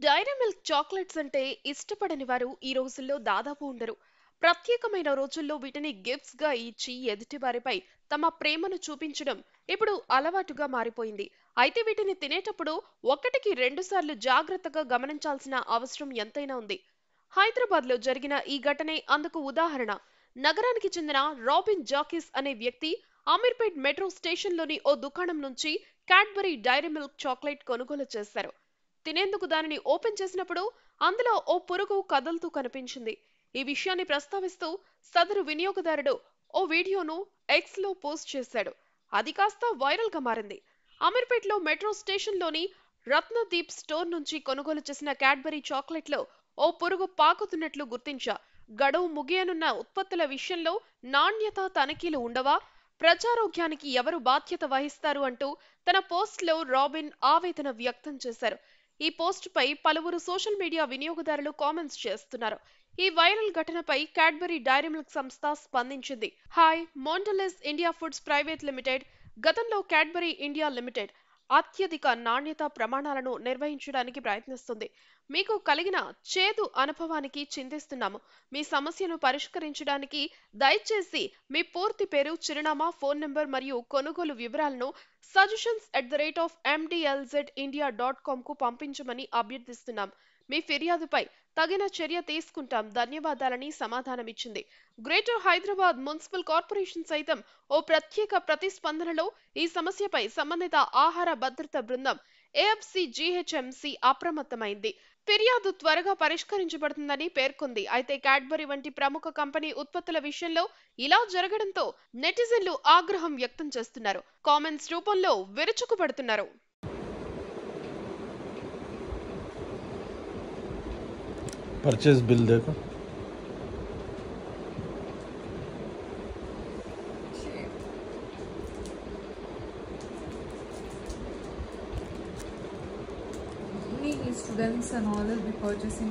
Dairy milk chocolates అంటే ఇష్టపడని వారు ఈ రోజుల్లో దాదాపు ఉండరు. ప్రత్యేకమైన రోజుల్లో వీటిని గిఫ్ట్స్ గా ఇచ్చి ఎదుటివారిపై తమ ప్రేమను చూపించడం ఇప్పుడు అలవాటుగా మారిపోయింది. అయితే వీటిని తినేటప్పుడు ఒకటికి రెండు సార్లు జాగ్రత్తగా గమనించాల్సిన అవసరం ఎంతైనా ఉంది. హైదరాబాద్ లో జరిగిన ఈ ఘటనే అందుకు ఉదాహరణ. నగరానికి చెందిన రాబిన్ జాకీస్ అనే వ్యక్తి అమీర్పేట్ మెట్రో స్టేషన్లోని ఓ దుకాణం నుంచి క్యాడ్బరీ డైరీ మిల్క్ చాక్లెట్ కొనుగోలు చేశారు. తినేందుకు దానిని ఓపెన్ చేసినప్పుడు అందులో ఓ పురుగు కదులుతూ కనిపించింది. ఈ విషయాన్ని ప్రస్తావిస్తూ సదరు వినియోగదారుడు ఓ వీడియోను ఎక్స్ లో పోస్ట్ చేశాడు. అది కాస్త వైరల్ గా మారింది. అమీర్పేట్లో మెట్రో స్టేషన్లోని రత్నదీప్ స్టోర్ నుంచి కొనుగోలు చేసిన క్యాడ్బరీ చాక్లెట్లో ఓ పురుగు పాకుతున్నట్లు గుర్తించా. గడువు ముగియనున్న ఉత్పత్తుల విషయంలో నాణ్యత తనిఖీలు ఉండవా? ప్రజారోగ్యానికి ఎవరు బాధ్యత వహిస్తారు అంటూ తన పోస్ట్లో రాబిన్ ఆవేదన వ్యక్తం చేశారు. ఈ పోస్ట్ పై పలువురు సోషల్ మీడియా వినియోగదారులు కామెంట్స్ చేస్తున్నారు. ఈ వైరల్ ఘటనపై క్యాడ్బరీ డైరీ మిల్క్ సంస్థ స్పందించింది. హాయ్ Mondelez India foods private limited గతంలో క్యాడ్బరీ ఇండియా లిమిటెడ్ అత్యధిక నాణ్యత ప్రమాణాలను నిర్వహించడానికి ప్రయత్నిస్తుంది. మీకు కలిగిన చేదు అనుభవానికి చింతిస్తున్నాము. మీ సమస్యను పరిష్కరించడానికి దయచేసి మీ పూర్తి పేరు, చిరునామా, ఫోన్ నంబర్ మరియు కొనుగోలు వివరాలను suggestions@mdlzindia.com కు పంపించమని అభ్యర్థిస్తున్నాం. మీ ఫిర్యాదుపై తగిన చర్య తీసుకుంటాం. ధన్యవాదాలని సమాధానమిచ్చింది. గ్రేటర్ హైదరాబాద్ మున్సిపల్ కార్పొరేషన్ సైతం ఓ ప్రత్యేక ప్రతిస్పందనలో ఈ సమస్యపై సంబంధిత ఆహార భద్రత బృందం AFC-GHMC అప్రమత్తమైంది. ఫిర్యాదు త్వరగా పరిష్కరించబడుతుందని పేర్కొంది. అయితే క్యాడ్బరీ వంటి ప్రముఖ కంపెనీ ఉత్పత్తుల విషయంలో ఇలా జరగడంతో నెటిజన్లు ఆగ్రహం వ్యక్తం చేస్తున్నారు. కామెంట్స్ రూపంలో విరుచుకుపడుతున్నారు. परचेज बिल देखो। Students and all will be purchasing